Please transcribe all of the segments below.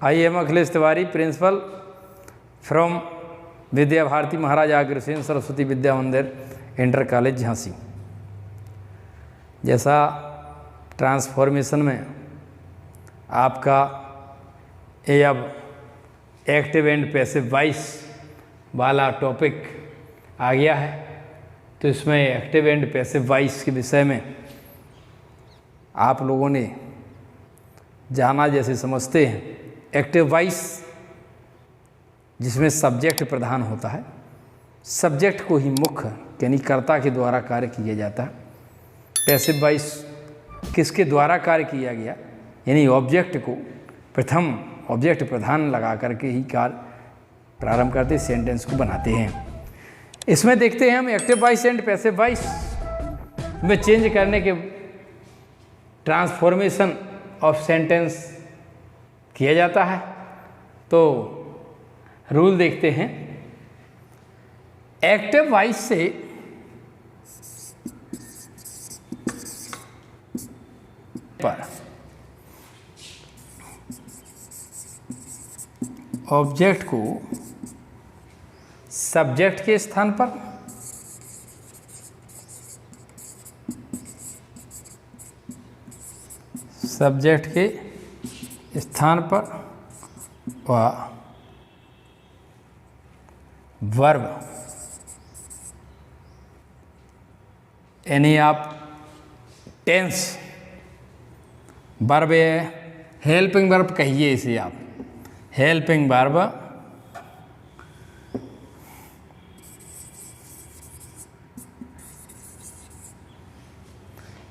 I am Akhilesh Tiwari, principal from Vidya Bharati Maharaj Agrasen Saraswati Vidya मंदिर inter college Jhansi. जैसा transformation में आपका ये अब एक्टिव एंड पैसिव वॉइस वाला टॉपिक आ गया है, तो इसमें एक्टिव एंड पैसिव वॉइस के विषय में आप लोगों ने जाना। जैसे समझते हैं एक्टिव वॉइस जिसमें सब्जेक्ट प्रधान होता है, सब्जेक्ट को ही मुख्य यानी कर्ता के द्वारा कार्य किया जाता है। पैसिव वॉइस किसके द्वारा कार्य किया गया, यानी ऑब्जेक्ट को प्रथम ऑब्जेक्ट प्रधान लगा करके ही कार्य प्रारंभ करते, सेंटेंस को बनाते हैं। इसमें देखते हैं हम active voice and passive voice में चेंज करने के ट्रांसफॉर्मेशन ऑफ सेंटेंस किया जाता है। तो रूल देखते हैं। एक्टिव वॉइस से पर ऑब्जेक्ट को सब्जेक्ट के स्थान पर, सब्जेक्ट के स्थान पर व वर्ब यानी आप टेंस वर्ब है, हेल्पिंग वर्ब कहिए इसे आप, हेल्पिंग वर्ब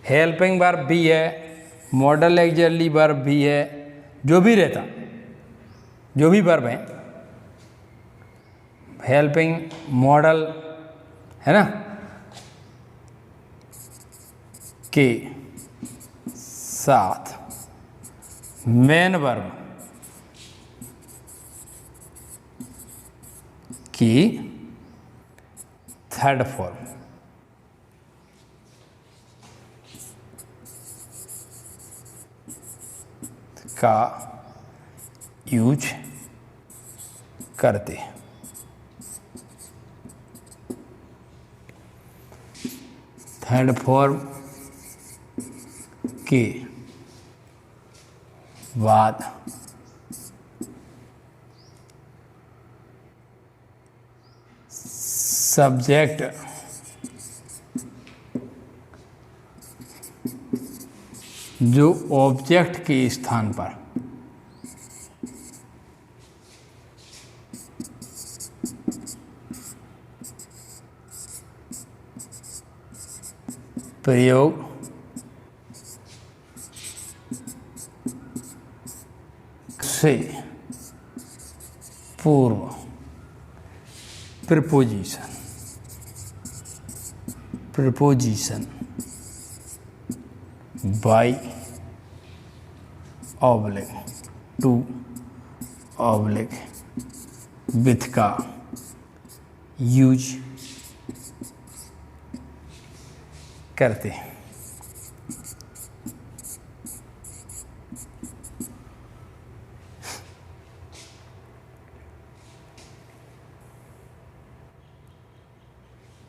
हेल्पिंग वर्ब भी है, मॉडल एक्सिलरी वर्ब भी है, जो भी रहता, जो भी वर्ब है, हेल्पिंग मॉडल है ना, के साथ मेन वर्ब की थर्ड फॉर्म का यूज करते हैं। थर्ड फॉर्म के बाद सब्जेक्ट जो ऑब्जेक्ट के स्थान पर प्रयोग से पूर्व preposition by oblique to oblique with का यूज करते हैं।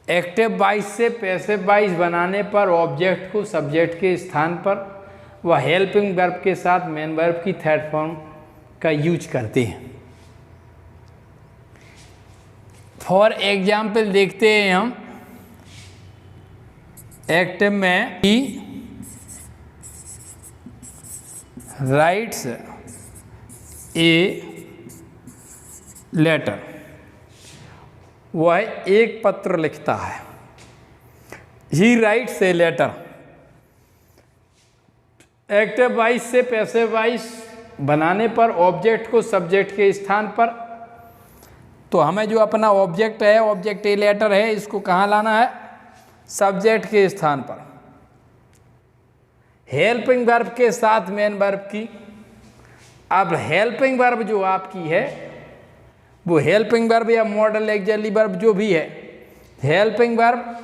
एक्टिव वॉइस से पैसिव वॉइस बनाने पर ऑब्जेक्ट को सब्जेक्ट के स्थान पर व हेल्पिंग वर्ब के साथ मेन वर्ब की थर्ड फॉर्म का यूज करते हैं। फॉर एग्जाम्पल देखते हैं हम एक्टिव में ही राइट्स ए लेटर, वह एक पत्र लिखता है। He writes a letter. Active voice से पैसिव वॉइस बनाने पर ऑब्जेक्ट को सब्जेक्ट के स्थान पर, तो हमें जो अपना ऑब्जेक्ट है, ऑब्जेक्ट ए लेटर है, इसको कहाँ लाना है, सब्जेक्ट के स्थान पर। हेल्पिंग वर्ब के साथ मेन वर्ब की। अब हेल्पिंग वर्ब जो आपकी है वो हेल्पिंग वर्ब या मॉडल एक्सिलरी वर्ब जो भी है, हेल्पिंग वर्ब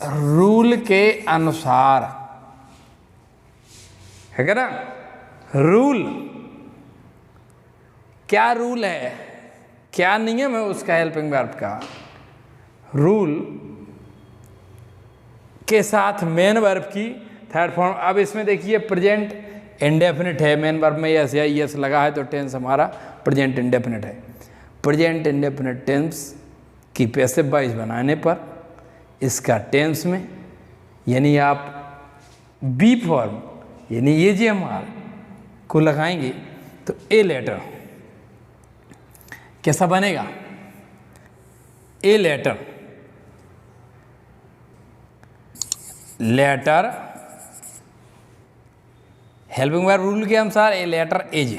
रूल के अनुसार है क्या ना, रूल, क्या रूल है, क्या नियम है उसका हेल्पिंग वर्ब का? रूल के साथ मेन वर्ब की थर्ड फॉर्म। अब इसमें देखिए प्रेजेंट इंडेफिनिट है, मेन वर्ब में यस या यस लगा है तो टेंस हमारा प्रेजेंट इंडेफिनिट है। प्रेजेंट इंडेफिनिट टेंस की पैसिव वॉइस बनाने पर इसका टेंस में यानी आप बी फॉर्म यानी एजीएमआर को लगाएंगे तो ए लेटर कैसा बनेगा? A letter, letter helping verb rule के अनुसार a letter is.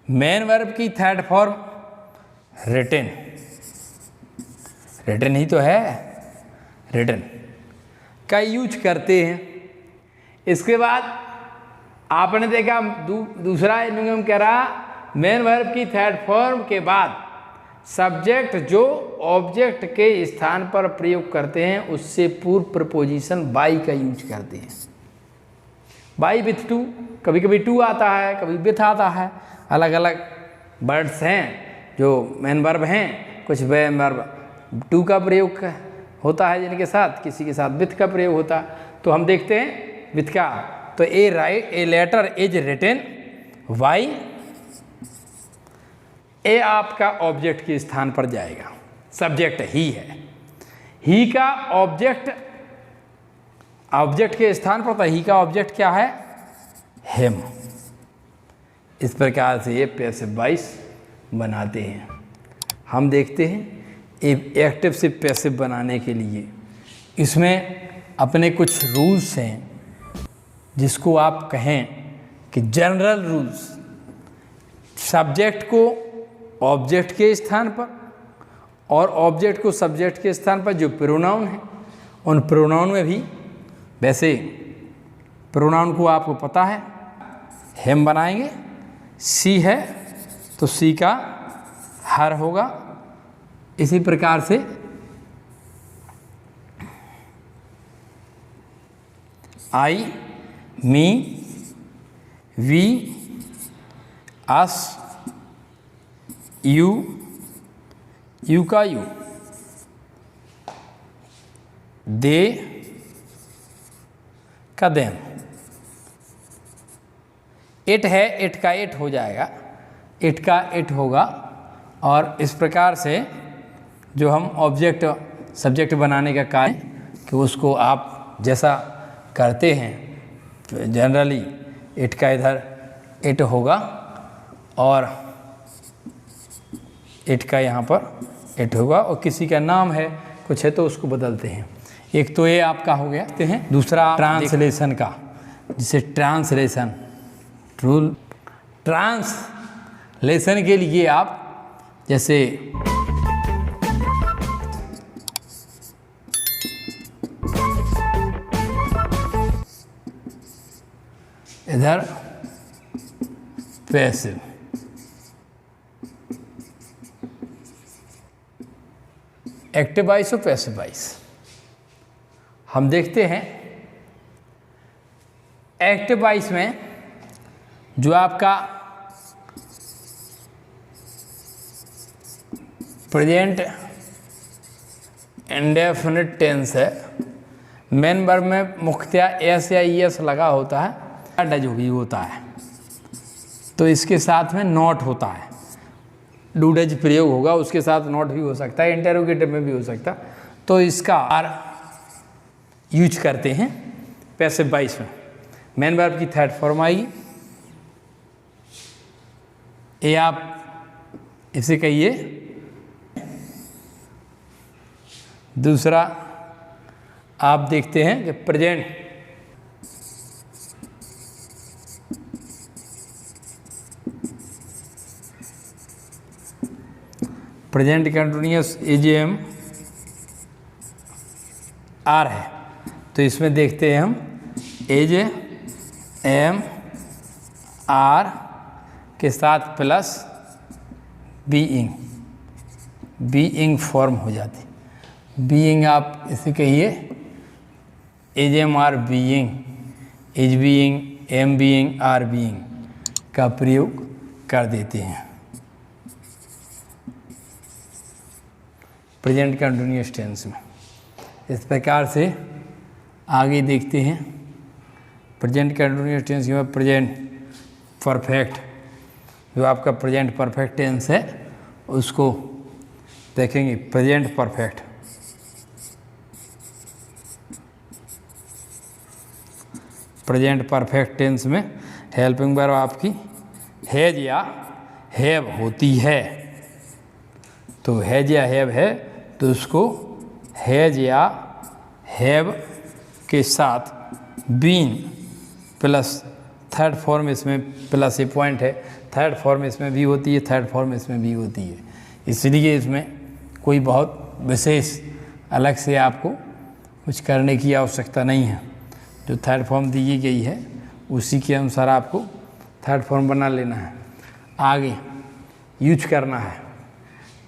Main verb की थर्ड फॉर्म रिटन, रिटन ही तो है, रिटन का यूज करते हैं। इसके बाद आपने देखा दूसरा नियम कह रहा मेन वर्ब की थर्ड फॉर्म के बाद सब्जेक्ट जो ऑब्जेक्ट के स्थान पर प्रयोग करते हैं उससे पूर्व प्रपोजिशन बाई का यूज करते हैं। बाई विथ टू, कभी कभी टू आता है, कभी विथ आता है, अलग अलग वर्ड्स हैं जो मेन वर्ब हैं। कुछ मेन वर्ब टू का प्रयोग होता है जिनके साथ, किसी के साथ विथ का प्रयोग होता है। तो हम देखते हैं विथ का, तो a letter is written by, a आपका ऑब्जेक्ट के स्थान पर जाएगा, सब्जेक्ट ही है, ही का ऑब्जेक्ट, ऑब्जेक्ट के स्थान पर, तो ही का ऑब्जेक्ट क्या है? हिम। इस प्रकार से ये पैसिव वॉइस बनाते हैं। हम देखते हैं एक्टिव से पैसिव बनाने के लिए इसमें अपने कुछ रूल्स हैं जिसको आप कहें कि जनरल रूल्स। सब्जेक्ट को ऑब्जेक्ट के स्थान पर और ऑब्जेक्ट को सब्जेक्ट के स्थान पर जो प्रोनाउन है उन प्रोनाउन में भी, वैसे प्रोनाउन को आपको पता है, हिम बनाएंगे, सी है तो सी का हर होगा। इसी प्रकार से आई, मी, वी, अस, यू, यू का यू, दे का देम, इट है, इट का इट हो जाएगा, इट का इट होगा। और इस प्रकार से जो हम ऑब्जेक्ट सब्जेक्ट बनाने का कार्य कि उसको आप जैसा करते हैं तो जनरली इट का इधर इट होगा और इट का यहाँ पर इट होगा, और किसी का नाम है कुछ है तो उसको बदलते हैं। एक तो ये आपका हो गया हैं। दूसरा ट्रांसलेशन का, जिसे ट्रांसलेशन रूल, ट्रांसलेशन के लिए आप जैसे इधर पैसिव, एक्टिव वॉइस और पैसिव वॉइस हम देखते हैं। एक्टिव वॉइस में जो आपका प्रेजेंट इंडेफिनिट टेंस है, मेन वर्ब में मुख्यतः एस या ईएस लगा होता है, डज भी होता है, तो इसके साथ में नॉट होता है, डू डज प्रयोग होगा, उसके साथ नॉट भी हो सकता है, इंटेरोगेटिव में भी हो सकता है। तो इसका आर यूज करते हैं पैसिव वॉइस में। मेन वर्ब की थर्ड फॉर्म आएगी, ये आप इसे कहिए। दूसरा आप देखते हैं कि प्रेजेंट प्रेजेंट कंटिन्यूअस एजीएम आर है, तो इसमें देखते हैं हम एज एम आर के साथ प्लस बीइंग, बीइंग फॉर्म हो जाती। बीइंग आप इसे कहिए is am are being, is being, am being, are being का प्रयोग कर देते हैं प्रेजेंट कंटिन्यूअस टेंस में। इस प्रकार से आगे देखते हैं प्रेजेंट कंटिन्यूअस टेंस में प्रेजेंट परफेक्ट, जो आपका प्रेजेंट परफेक्ट टेंस है उसको देखेंगे। Present perfect, present perfect tense में हेल्पिंग वर्ब आपकी हैज या हैव होती है। तो हैज या हैव है तो उसको हैज या हैव के साथ बीन प्लस थर्ड फॉर्म इसमें प्लस ए पॉइंट है, थर्ड फॉर्म इसमें भी होती है, थर्ड फॉर्म इसमें भी होती है। इसलिए इसमें कोई बहुत विशेष अलग से आपको कुछ करने की आवश्यकता नहीं है। जो थर्ड फॉर्म दी गई है उसी के अनुसार आपको थर्ड फॉर्म बना लेना है, आगे यूज करना है।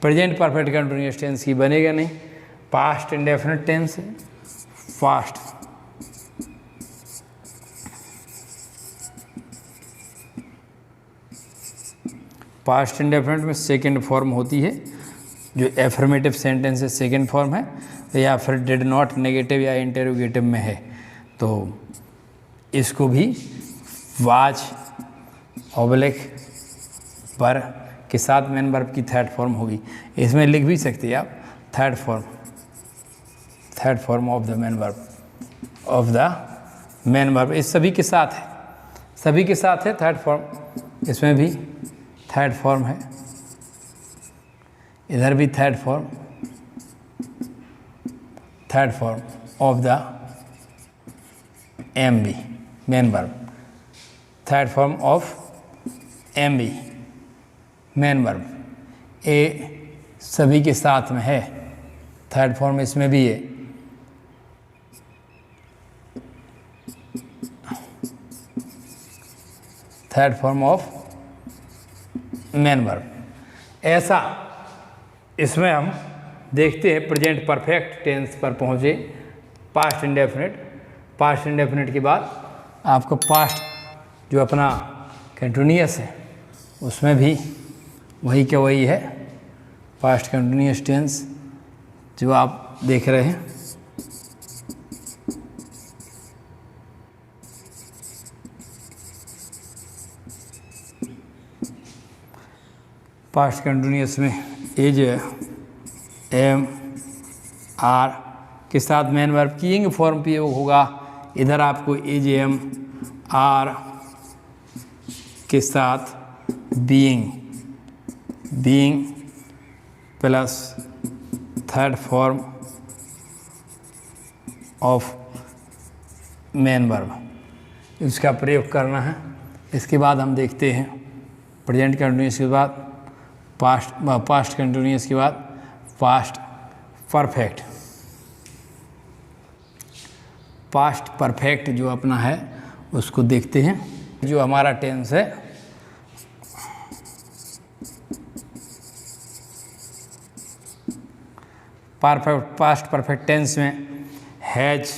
प्रेजेंट परफेक्ट कंटिन्यूअस टेंस की बनेगा नहीं, पास्ट इंडेफिनिट टेंस है। पास्ट इंडेफिनिट में सेकंड फॉर्म होती है, जो एफर्मेटिव सेंटेंस है सेकंड फॉर्म है, या फिर डिड नॉट नेगेटिव या इंटरोगेटिव में है तो इसको भी वाज ऑब्लिक पर के साथ मेन वर्ब की थर्ड फॉर्म होगी। इसमें लिख भी सकते हैं आप third form of the main verb, इस सभी के साथ है थर्ड फॉर्म। इसमें भी थर्ड फॉर्म है, इधर भी third form of the M B main verb, third form of M B main verb, ए सभी के साथ में है, थर्ड फॉर्म इसमें भी है। Third form of main verb. ऐसा इसमें हम देखते हैं प्रेजेंट परफेक्ट टेंस पर पहुँचे। पास्ट इंडेफिनिट के बाद आपको पास्ट जो अपना कंटिन्यूअस है उसमें भी वही क्या वही है, पास्ट कंटिन्यूअस टेंस जो आप देख रहे हैं। पास्ट कंटिन्यूअस में एज एम आर के साथ मेन वर्ब की इंग फॉर्म प्रयोग होगा। इधर आपको एज एम आर के साथ being plus third form of main verb इसका प्रयोग करना है। इसके बाद हम देखते हैं प्रेजेंट कंटिन्यूअस के बाद पास्ट कंटिन्यूअस के बाद पास्ट परफेक्ट। पास्ट परफेक्ट जो अपना है उसको देखते हैं। जो हमारा टेंस है पास्ट परफेक्ट टेंस में हैज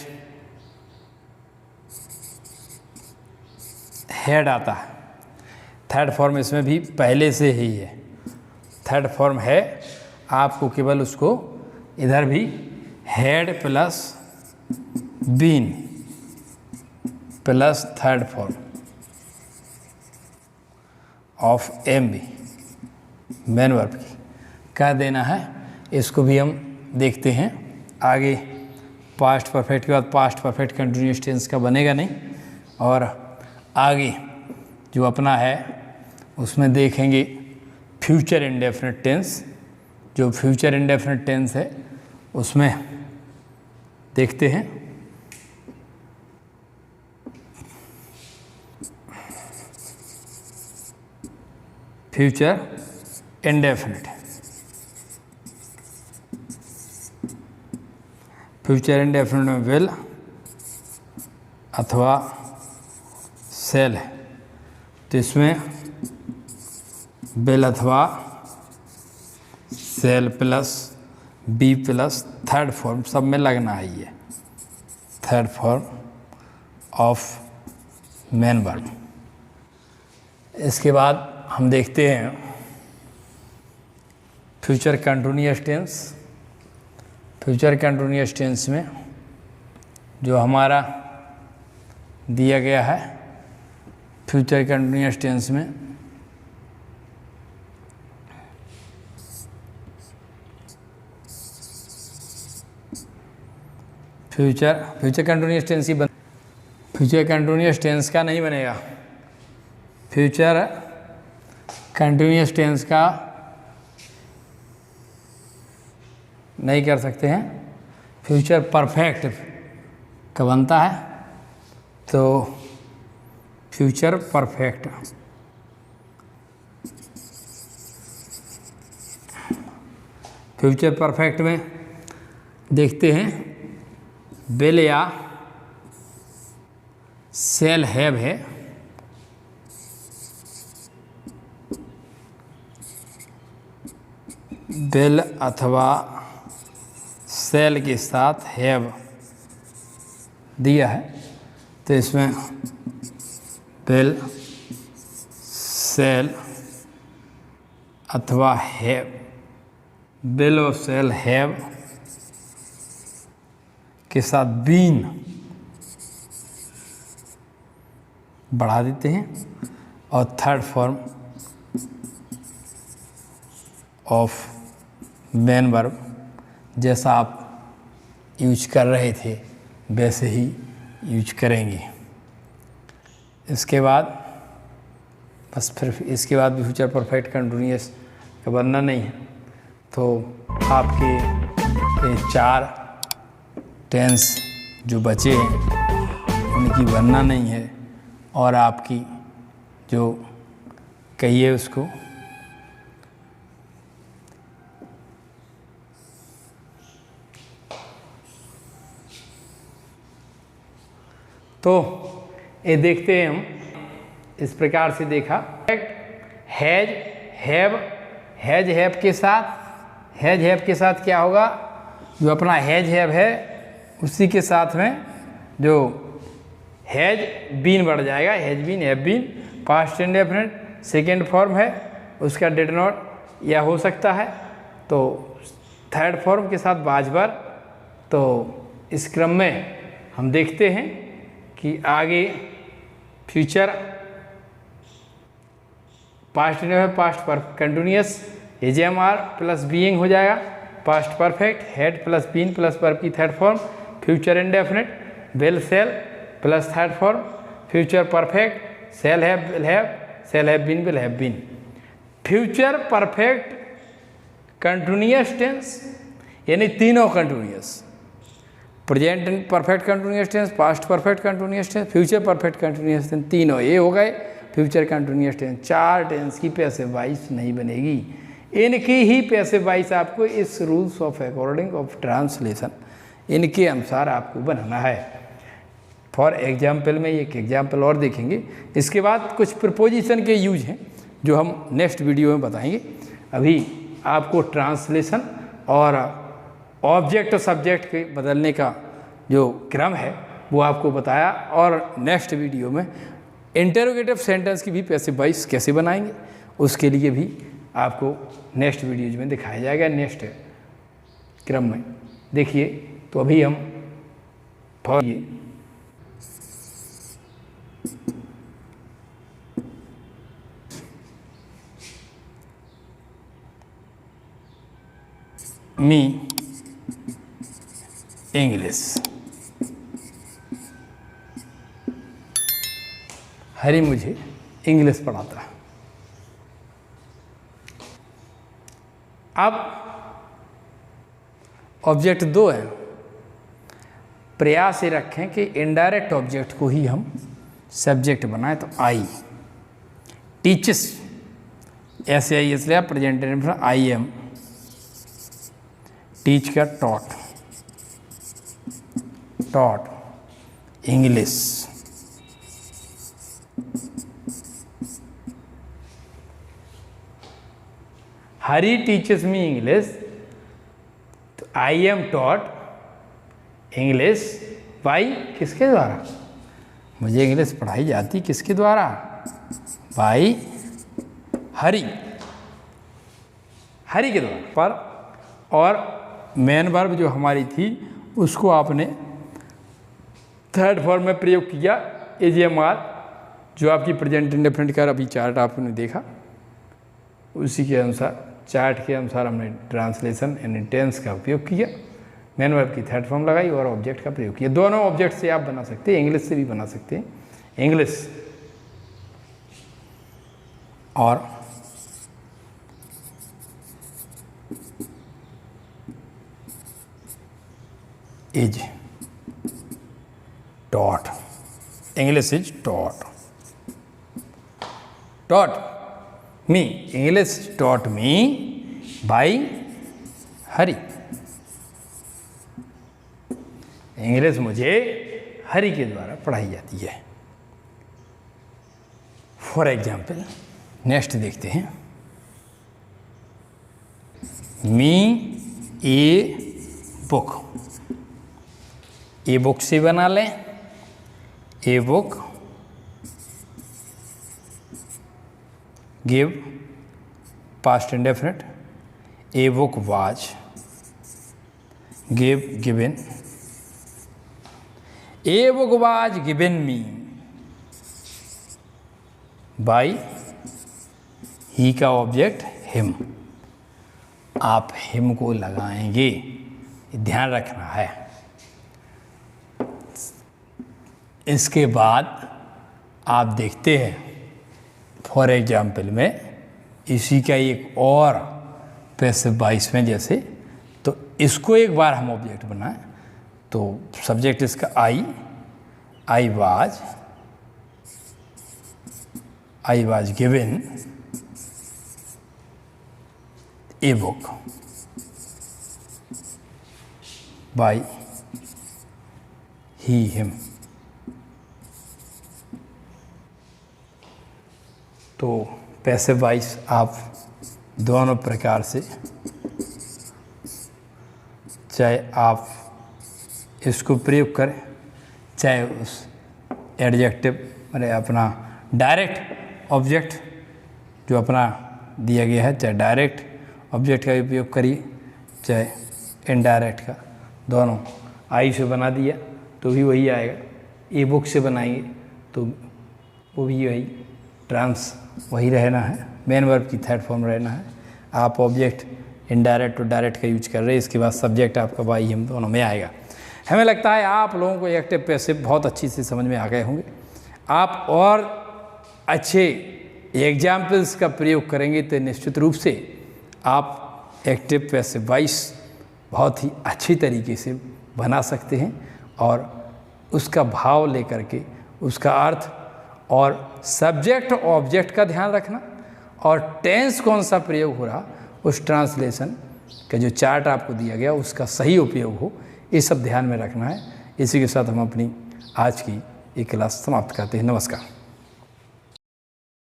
हैड आता है, थर्ड फॉर्म इसमें भी पहले से ही है, थर्ड फॉर्म है। आपको केवल उसको इधर भी had plus been plus third form of M B main verb की कर देना है। इसको भी हम देखते हैं आगे। पास्ट परफेक्ट के बाद पास्ट परफेक्ट कंटिन्यूअस टेंस का बनेगा नहीं, और आगे जो अपना है उसमें देखेंगे फ्यूचर इंडेफिनिट टेंस। जो फ्यूचर इंडेफिनिट टेंस है उसमें देखते हैं फ्यूचर इंडेफिनिट। फ्यूचर इंडेफिनिट में विल अथवा सेल है, तो इसमें विल अथवा shall plus be plus third form सब में लगना है। ये third form of main verb. इसके बाद हम देखते हैं future continuous tense. Future continuous tense में जो हमारा दिया गया है, फ्यूचर कंटिन्यूअस टेंस में फ्यूचर कंटिन्यूअस टेंस ही फ्यूचर कंटिन्यूअस टेंस का नहीं बनेगा। फ्यूचर कंटिन्यूअस टेंस का नहीं कर सकते हैं, फ्यूचर परफेक्ट का बनता है। तो फ्यूचर परफेक्ट, फ्यूचर परफेक्ट में देखते हैं विल या शैल हैव है। विल अथवा शैल के साथ हैव दिया है, तो इसमें विल, शैल अथवा हैव, विल और शैल हैव के साथ बीन बढ़ा देते हैं और third form of main verb जैसा आप यूज कर रहे थे वैसे ही यूज करेंगे। इसके बाद बस फिर इसके बाद भी फ्यूचर परफेक्ट कंटिन्यूअस का बनना नहीं है, तो आपके ये 4 टेंस जो बचे हैं उनकी बनना नहीं है, और आपकी जो कहिए उसको तो ये देखते हैं हम इस प्रकार से देखा। हैज हैव, हैज हैव के साथ क्या होगा, जो अपना हैज हैव है उसी के साथ में जो हैज बीन बढ़ जाएगा। Has been, have been, past indefinite second form है, उसका डिड नॉट या हो सकता है, तो थर्ड फॉर्म के साथ बाजबर। तो इस क्रम में हम देखते हैं कि आगे फ्यूचर पास्ट इंडेफिनिट, पास्ट पर कंटिन्यूअस, एजेएमआर प्लस बीइंग हो जाएगा, past perfect, had plus been plus verb की third form, future indefinite, will shall plus third form, future perfect, shall have, will have, shall have been, will have been. Future perfect continuous tense यानी तीनों continuous, present perfect continuous tense, past perfect continuous tense, future perfect continuous tense, तीनों ये हो गए future continuous tense. 4 tense की passive voice नहीं बनेगी, इनकी ही पैसिव वॉइस आपको इस rules of according of translation इनके अनुसार आपको बनाना है। फॉर एग्जाम्पल में एक एग्जाम्पल और देखेंगे, इसके बाद कुछ प्रपोजिशन के यूज हैं जो हम नेक्स्ट वीडियो में बताएंगे। अभी आपको ट्रांसलेशन और ऑब्जेक्ट और सब्जेक्ट के बदलने का जो क्रम है वो आपको बताया, और नेक्स्ट वीडियो में इंटरोगेटिव सेंटेंस की भी पैसिव वॉइस कैसे बनाएंगे उसके लिए भी आपको नेक्स्ट वीडियोज में दिखाया जाएगा, नेक्स्ट क्रम में। देखिए, तो अभी हम मी इंग्लिश, हरी मुझे इंग्लिश पढ़ाता है। अब ऑब्जेक्ट 2 है, प्रयास ये रखें कि इनडायरेक्ट ऑब्जेक्ट को ही हम सब्जेक्ट बनाएं। तो आई टीचेस, ऐसे आई इसलिए प्रेजेंट आई एम, टीच का टॉट, टॉट इंग्लिश, हरी टीचर्स मी इंग्लिश, तो I am taught English by किसके द्वारा, मुझे इंग्लिश पढ़ाई जाती किसके द्वारा? बाई हरि, हरि के द्वारा। पर और मेन वर्ब जो हमारी थी उसको आपने थर्ड फॉर्म में प्रयोग किया, AGMR, जो आपकी प्रेजेंट इंडेफिनिट का अभी चार्ट आपने देखा, उसी के अनुसार, चार्ट के अनुसार हमने ट्रांसलेशन यानी टेंस का उपयोग किया, मेन वर्ब की थर्ड फॉर्म लगाई और ऑब्जेक्ट का प्रयोग किया। दोनों ऑब्जेक्ट से आप बना सकते हैं, इंग्लिश से भी बना सकते हैं। इंग्लिश और is taught, English is taught, taught me, English taught me by Hari, English मुझे हरि के द्वारा पढ़ाई जाती है। फॉर एग्जाम्पल नेक्स्ट देखते हैं, मी ए बुक, ए बुक से बना लें, a book give past indefinite, a book was give given, a book was given me by he का ऑब्जेक्ट हिम। आप हिम को लगाएंगे, ध्यान रखना है। इसके बाद आप देखते हैं फॉर एग्जाम्पल में इसी का एक और पैसिव वॉइस में जैसे, तो इसको एक बार हम ऑब्जेक्ट बनाएं तो सब्जेक्ट इसका I was given a book by he him. तो पैसिव वॉइस आप दोनों प्रकार से, चाहे आप इसको प्रयोग करें, चाहे उस एडजेक्टिव मैंने अपना डायरेक्ट ऑब्जेक्ट जो अपना दिया गया है, चाहे डायरेक्ट ऑब्जेक्ट का उपयोग करिए, चाहे इनडायरेक्ट का, दोनों। आई से बना दिया तो भी वही आएगा, ए बुक से बनाएंगे तो वो भी वही रहना है, मेन वर्ब की थर्ड फॉर्म रहना है। आप ऑब्जेक्ट इनडायरेक्ट और डायरेक्ट का यूज कर रहे हैं, इसके बाद सब्जेक्ट आपका बाई हिम दोनों में आएगा। हमें लगता है आप लोगों को एक्टिव पैसिव बहुत अच्छी से समझ में आ गए होंगे। आप और अच्छे एग्जाम्पल्स का प्रयोग करेंगे तो निश्चित रूप से आप एक्टिव पैसिव वॉइस बहुत ही अच्छी तरीके से बना सकते हैं और उसका भाव लेकर के उसका अर्थ और सब्जेक्ट ऑब्जेक्ट का ध्यान रखना और टेंस कौन सा प्रयोग हो रहा, उस ट्रांसलेशन का जो चार्ट आपको दिया गया उसका सही उपयोग हो, ये सब ध्यान में रखना है। इसी के साथ हम अपनी आज की ये क्लास समाप्त करते हैं। नमस्कार।